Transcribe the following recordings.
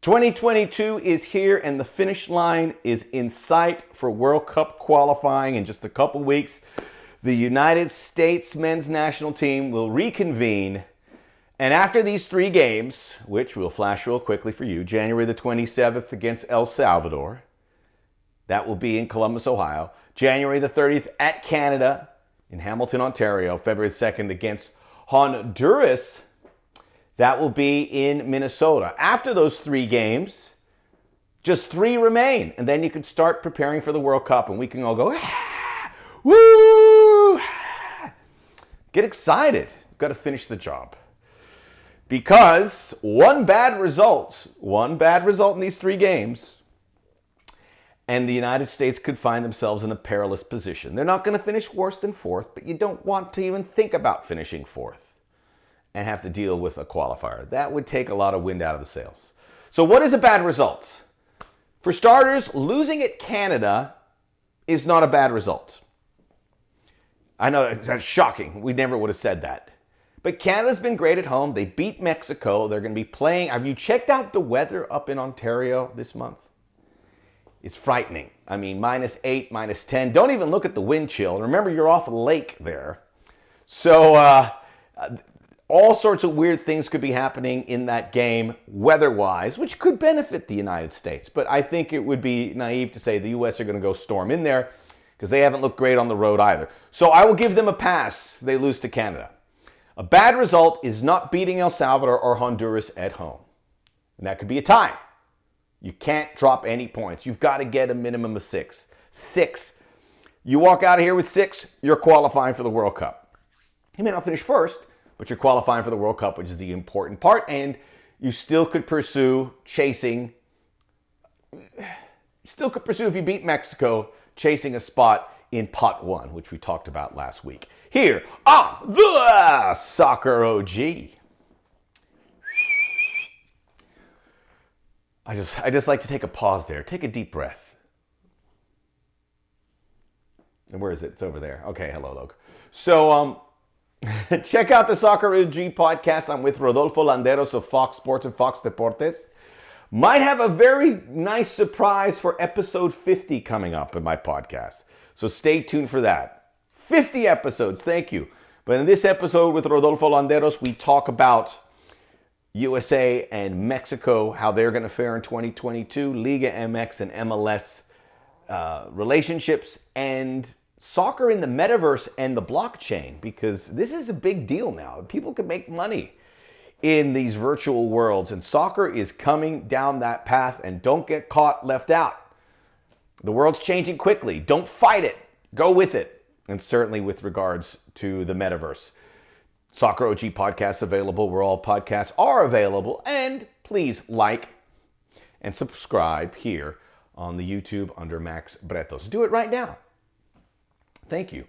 2022 is here and the finish line is in sight for World Cup qualifying in just a couple weeks. The United States men's national team will reconvene. And after these 3 games, which we'll flash real quickly for you, January the 27th against El Salvador, that will be in Columbus, Ohio. January the 30th at Canada in Hamilton, Ontario. February 2nd against Honduras. That will be in Minnesota. After those 3 games, just 3 remain. And then you can start preparing for the World Cup and we can all go, ah, woo! Get excited. You've got to finish the job. Because one bad result in these 3 games, and the United States could find themselves in a perilous position. They're not going to finish worse than 4th, but you don't want to even think about finishing 4th and have to deal with a qualifier. That would take a lot of wind out of the sails. So what is a bad result? For starters, losing at Canada is not a bad result. I know that's shocking. We never would have said that. But Canada's been great at home. They beat Mexico. They're going to be playing. Have you checked out the weather up in Ontario this month? It's frightening. I mean, -8, -10. Don't even look at the wind chill. Remember, you're off a lake there. So all sorts of weird things could be happening in that game weather-wise, which could benefit the United States. But I think it would be naive to say the U.S. are going to go storm in there because they haven't looked great on the road either. So I will give them a pass if they lose to Canada. A bad result is not beating El Salvador or Honduras at home. And that could be a tie. You can't drop any points. You've got to get a minimum of 6. 6. You walk out of here with 6, you're qualifying for the World Cup. You may not finish first, but you're qualifying for the World Cup, which is the important part. And you still could pursue chasing. Still could pursue, if you beat Mexico, chasing a spot in pot 1, which we talked about last week. Here on the Soccer OG. I just like to take a pause there. Take a deep breath. And where is it? It's over there. Okay, hello, Logan. So, check out the Soccer OG podcast. I'm with Rodolfo Landeros of Fox Sports and Fox Deportes. Might have a very nice surprise for episode 50 coming up in my podcast. So stay tuned for that. 50 episodes, thank you. But in this episode with Rodolfo Landeros, we talk about USA and Mexico, how they're going to fare in 2022, Liga MX and MLS relationships, and soccer in the metaverse and the blockchain, because this is a big deal now. People can make money in these virtual worlds, and soccer is coming down that path, and don't get caught left out. The world's changing quickly. Don't fight it. Go with it. And certainly with regards to the metaverse. Soccer OG podcasts available where all podcasts are available. And please like and subscribe here on the YouTube under Max Bretos. Do it right now. Thank you.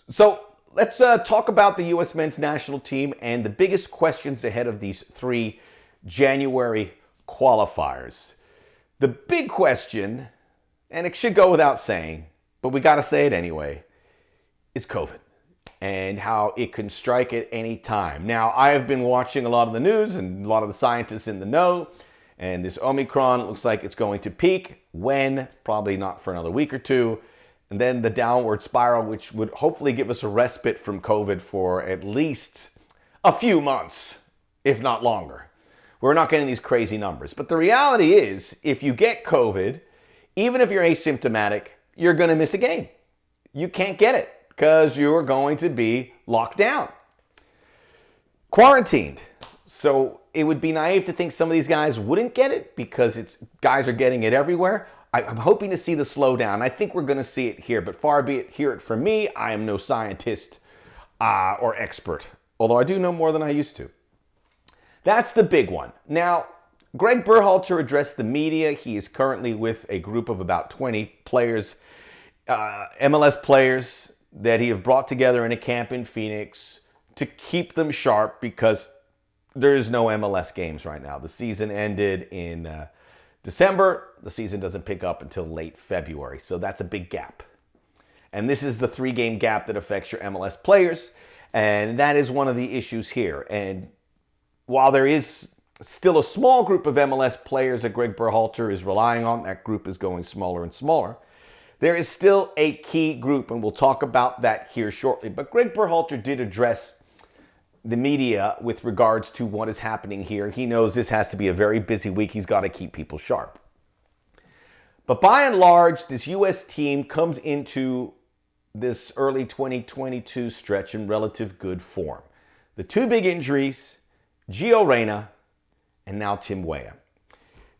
So let's talk about the U.S. men's national team and the biggest questions ahead of these 3 January qualifiers. The big question, and it should go without saying, but we got to say it anyway, is COVID and how it can strike at any time. Now, I have been watching a lot of the news and a lot of the scientists in the know, and this Omicron looks like it's going to peak. When? Probably not for another week or 2. And then the downward spiral, which would hopefully give us a respite from COVID for at least a few months, if not longer. We're not getting these crazy numbers. But the reality is, if you get COVID, even if you're asymptomatic, you're going to miss a game. You can't get it because you're going to be locked down, quarantined. So it would be naive to think some of these guys wouldn't get it because guys are getting it everywhere. I'm hoping to see the slowdown. I think we're going to see it here, but far be it hear it from me. I am no scientist or expert, although I do know more than I used to. That's the big one. Now, Greg Berhalter addressed the media. He is currently with a group of about 20 players, MLS players, that he have brought together in a camp in Phoenix to keep them sharp because there is no MLS games right now. The season ended in December. The season doesn't pick up until late February, so that's a big gap. And this is the 3-game gap that affects your MLS players, and that is one of the issues here. And while there is still a small group of MLS players that Greg Berhalter is relying on. That group is going smaller and smaller. There is still a key group, and we'll talk about that here shortly. But Greg Berhalter did address the media with regards to what is happening here. He knows this has to be a very busy week. He's got to keep people sharp. But by and large, this U.S. team comes into this early 2022 stretch in relative good form. The two big injuries, Gio Reyna and now Tim Weah.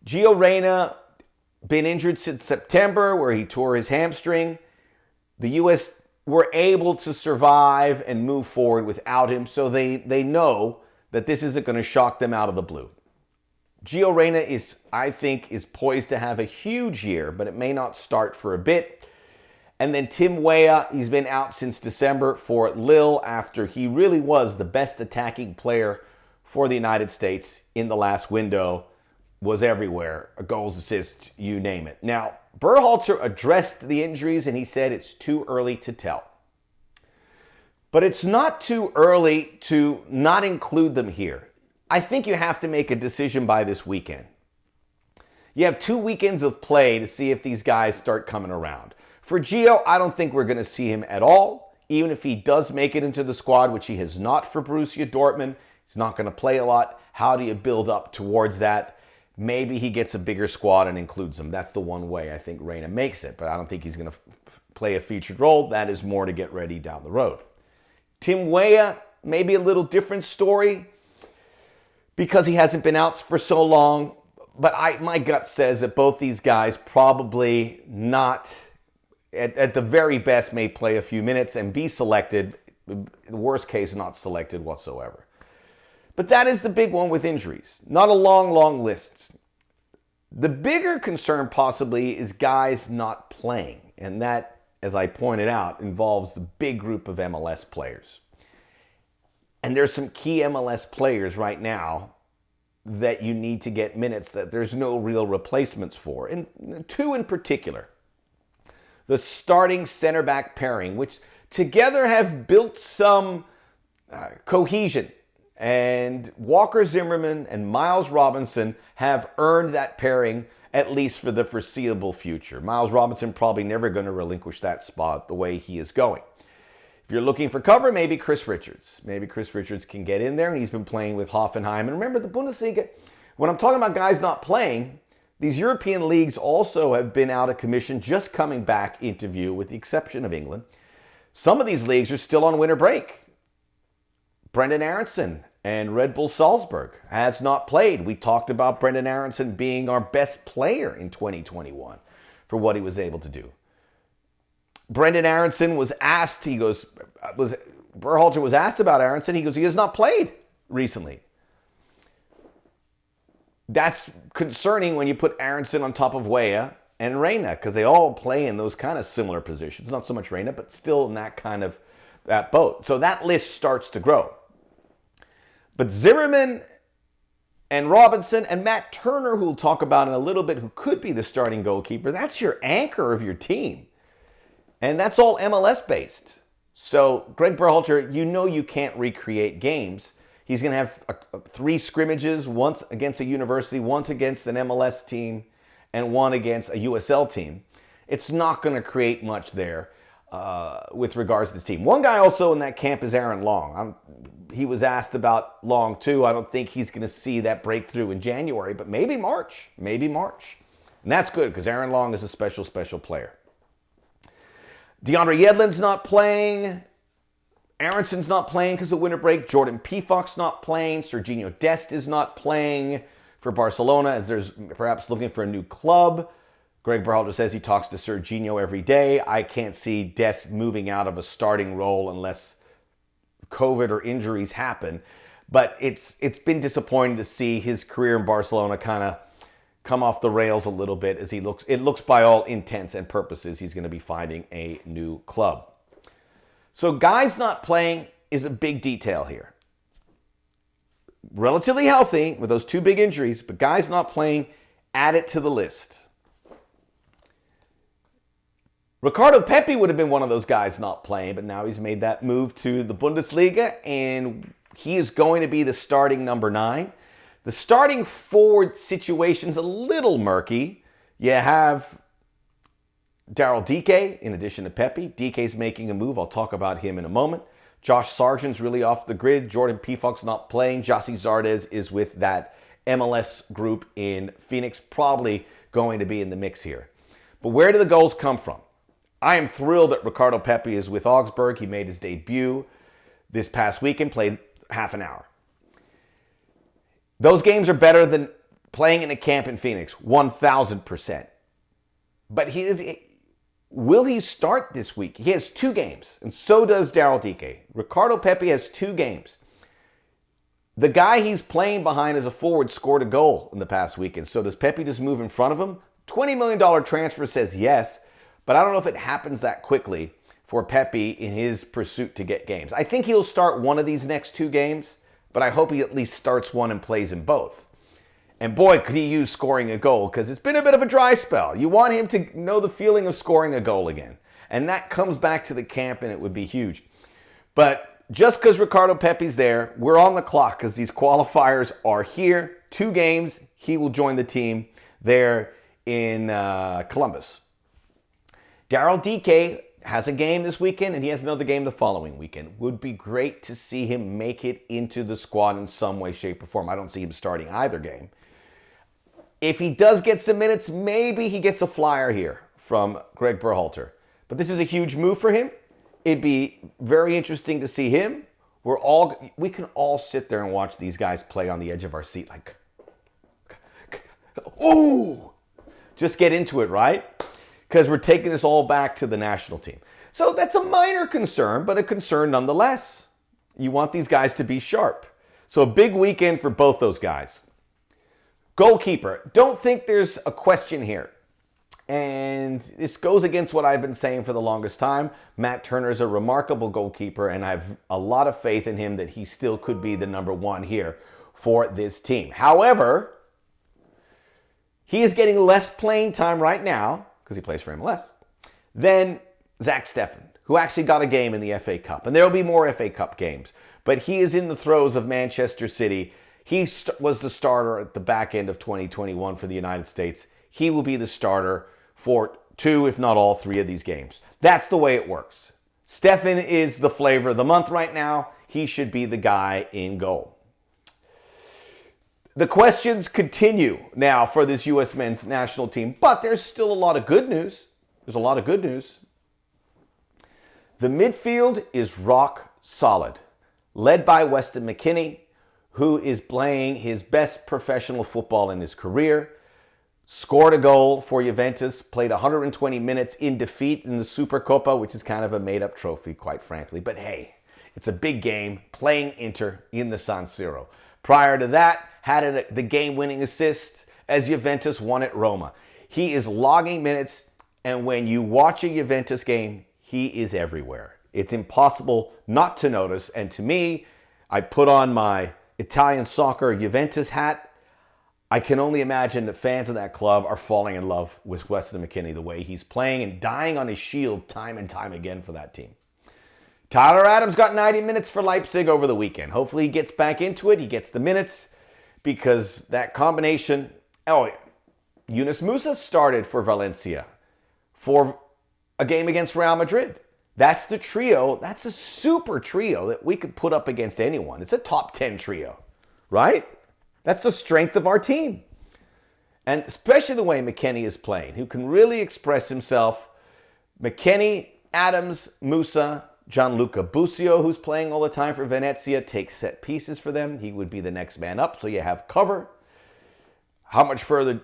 Gio Reyna been injured since September, where he tore his hamstring. The U.S. were able to survive and move forward without him, so they know that this isn't going to shock them out of the blue. Gio Reyna I think, is poised to have a huge year, but it may not start for a bit. And then Tim Weah, he's been out since December for Lille after he really was the best attacking player for the United States in the last window. Was everywhere, goals, assists, you name it. Now, Berhalter addressed the injuries and he said it's too early to tell. But it's not too early to not include them here. I think you have to make a decision by this weekend. You have 2 weekends of play to see if these guys start coming around. For Gio, I don't think we're going to see him at all. Even if he does make it into the squad, which he has not for Borussia Dortmund, he's not going to play a lot. How do you build up towards that? Maybe he gets a bigger squad and includes them. That's the one way I think Reyna makes it, but I don't think he's going to play a featured role. That is more to get ready down the road. Tim Weah, maybe a little different story because he hasn't been out for so long, but my gut says that both these guys probably not, at the very best, may play a few minutes and be selected. The worst case, not selected whatsoever. But that is the big one with injuries. Not a long list. The bigger concern possibly is guys not playing. And that, as I pointed out, involves the big group of MLS players. And there's some key MLS players right now that you need to get minutes that there's no real replacements for. And 2 in particular. The starting center back pairing, which together have built some cohesion. And Walker Zimmerman and Miles Robinson have earned that pairing, at least for the foreseeable future. Miles Robinson probably never going to relinquish that spot the way he is going. If you're looking for cover, maybe Chris Richards. Maybe Chris Richards can get in there, and he's been playing with Hoffenheim. And remember, the Bundesliga, when I'm talking about guys not playing, these European leagues also have been out of commission, just coming back into view, with the exception of England. Some of these leagues are still on winter break. Brendan Aronson and Red Bull Salzburg has not played. We talked about Brendan Aronson being our best player in 2021 for what he was able to do. Brendan Aronson was asked, Berhalter was asked about Aronson. He goes, he has not played recently. That's concerning when you put Aronson on top of Weah and Reyna, because they all play in those kind of similar positions. Not so much Reyna, but still in that boat. So that list starts to grow. But Zimmerman and Robinson and Matt Turner, who we'll talk about in a little bit, who could be the starting goalkeeper, that's your anchor of your team. And that's all MLS based. So Greg Berhalter, you can't recreate games. He's going to have 3 scrimmages, once against a university, once against an MLS team, and one against a USL team. It's not going to create much there with regards to this team. One guy also in that camp is Aaron Long. He was asked about Long too. I don't think he's going to see that breakthrough in January, but maybe March. And that's good because Aaron Long is a special player. DeAndre Yedlin's not playing. Aronson's not playing because of winter break. Jordan Pefok's not playing. Serginho Dest is not playing for Barcelona, as there's perhaps looking for a new club. Greg Berhalter says he talks to Serginho every day. I can't see Dest moving out of a starting role unless COVID or injuries happen. But it's been disappointing to see his career in Barcelona kind of come off the rails a little bit as it looks by all intents and purposes he's going to be finding a new club. So guys not playing is a big detail here. Relatively healthy with those 2 big injuries, but guys not playing, add it to the list. Ricardo Pepi would have been one of those guys not playing, but now he's made that move to the Bundesliga, and he is going to be the starting number 9. The starting forward situation's a little murky. You have Daryl Dike in addition to Pepe. Dike's making a move. I'll talk about him in a moment. Josh Sargent's really off the grid. Jordan Pefok's not playing. Jossie Zardes is with that MLS group in Phoenix, probably going to be in the mix here. But where do the goals come from? I am thrilled that Ricardo Pepi is with Augsburg. He made his debut this past weekend, played half an hour. Those games are better than playing in a camp in Phoenix, 1,000%. But will he start this week? He has 2 games, and so does Daryl Dike. Ricardo Pepi has 2 games. The guy he's playing behind as a forward scored a goal in the past weekend. So does Pepi just move in front of him? $20 million transfer says yes, but I don't know if it happens that quickly for Pepi in his pursuit to get games. I think he'll start one of these next 2 games, but I hope he at least starts one and plays in both. And boy, could he use scoring a goal, because it's been a bit of a dry spell. You want him to know the feeling of scoring a goal again. And that comes back to the camp, and it would be huge. But just because Ricardo Pepi's there, we're on the clock because these qualifiers are here. 2 games, he will join the team there in Columbus. Daryl Dike has a game this weekend, and he has another game the following weekend. Would be great to see him make it into the squad in some way, shape, or form. I don't see him starting either game. If he does get some minutes, maybe he gets a flyer here from Greg Berhalter. But this is a huge move for him. It'd be very interesting to see him. We can all sit there and watch these guys play on the edge of our seat like, ooh, just get into it, right? Because we're taking this all back to the national team. So that's a minor concern, but a concern nonetheless. You want these guys to be sharp. So a big weekend for both those guys. Goalkeeper. Don't think there's a question here. And this goes against what I've been saying for the longest time. Matt Turner is a remarkable goalkeeper, and I have a lot of faith in him that he still could be the number 1 here for this team. However, he is getting less playing time right now, because he plays for MLS, than Zach Steffen, who actually got a game in the FA Cup. And there will be more FA Cup games. But he is in the throes of Manchester City. He was the starter at the back end of 2021 for the United States. He will be the starter for 2, if not all 3 of these games. That's the way it works. Steffen is the flavor of the month right now. He should be the guy in goal. The questions continue now for this U.S. men's national team, but there's still a lot of good news. There's a lot of good news. The midfield is rock solid, led by Weston McKennie, who is playing his best professional football in his career. Scored a goal for Juventus, played 120 minutes in defeat in the Supercoppa, which is kind of a made-up trophy, quite frankly. But hey, it's a big game, playing Inter in the San Siro. Prior to that, had the game-winning assist as Juventus won at Roma. He is logging minutes, and when you watch a Juventus game, he is everywhere. It's impossible not to notice, and to me, I put on my Italian soccer Juventus hat. I can only imagine that fans of that club are falling in love with Weston McKennie, the way he's playing and dying on his shield time and time again for that team. Tyler Adams got 90 minutes for Leipzig over the weekend. Hopefully he gets back into it. He gets the minutes because that combination... Yunus Musa started for Valencia for a game against Real Madrid. That's the trio. That's a super trio that we could put up against anyone. It's a top 10 trio, right? That's the strength of our team. And especially the way McKennie is playing, who can really express himself. McKennie, Adams, Musa, Gianluca Busio, who's playing all the time for Venezia, takes set pieces for them. He would be the next man up, so you have cover. How much further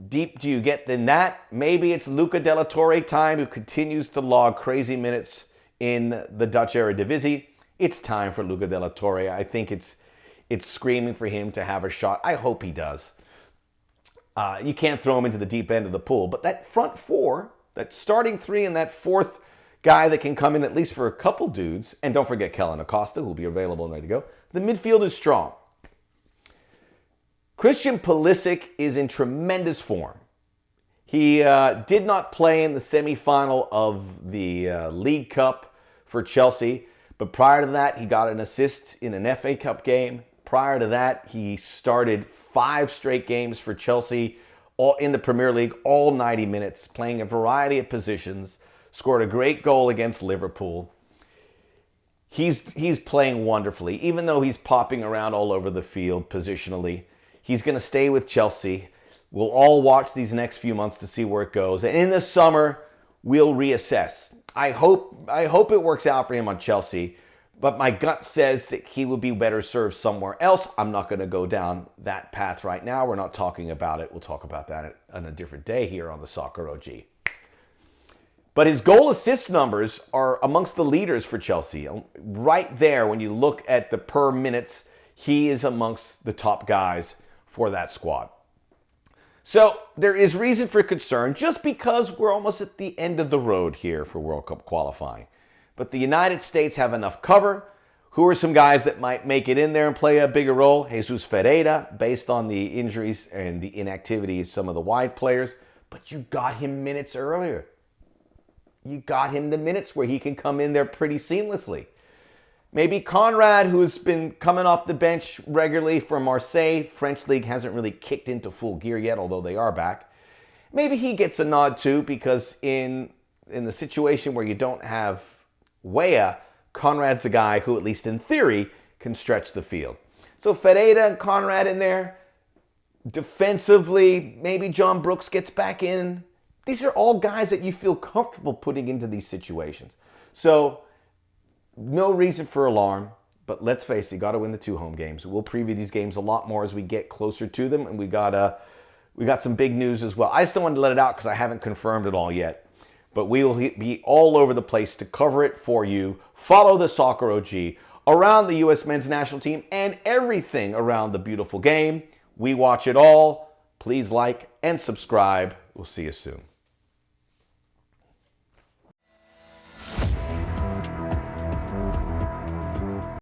deep do you get than that? Maybe it's Luca Della Torre time, who continues to log crazy minutes in the Dutch Eredivisie. It's time for Luca Della Torre. I think it's screaming for him to have a shot. I hope he does. You can't throw him into the deep end of the pool, but that front 4, that starting 3 and that 4th guy that can come in at least for a couple dudes, and don't forget Kellen Acosta, who will be available and ready to go. The midfield is strong. Christian Pulisic is in tremendous form. He did not play in the semifinal of the League Cup for Chelsea, but prior to that, he got an assist in an FA Cup game. Prior to that, he started 5 straight games for Chelsea, all in the Premier League, all 90 minutes, playing a variety of positions, scored a great goal against Liverpool. He's playing wonderfully, even though he's popping around all over the field positionally. He's going to stay with Chelsea. We'll all watch these next few months to see where it goes. And in the summer, we'll reassess. I hope it works out for him on Chelsea, but my gut says that he would be better served somewhere else. I'm not going to go down that path right now. We're not talking about it. We'll talk about that on a different day here on the Soccer OG. But his goal assist numbers are amongst the leaders for Chelsea. Right there, when you look at the per minutes, he is amongst the top guys for that squad. So there is reason for concern just because we're almost at the end of the road here for World Cup qualifying. But the United States have enough cover. Who are some guys that might make it in there and play a bigger role? Jesus Ferreira, based on the injuries and the inactivity of some of the wide players. But you got him minutes earlier. You got him the minutes where he can come in there pretty seamlessly. Maybe Conrad, who's been coming off the bench regularly for Marseille. French league hasn't really kicked into full gear yet, although they are back. Maybe he gets a nod too, because in the situation where you don't have Weah, Conrad's a guy who, at least in theory, can stretch the field. So Ferreira and Conrad in there. Defensively, maybe John Brooks gets back in. These are all guys that you feel comfortable putting into these situations. So no reason for alarm, but let's face it, you got to win the 2 home games. We'll preview these games a lot more as we get closer to them, and we got some big news as well. I just don't want to let it out because I haven't confirmed it all yet, but we will be all over the place to cover it for you. Follow the Soccer OG around the U.S. men's national team and everything around the beautiful game. We watch it all. Please like and subscribe. We'll see you soon.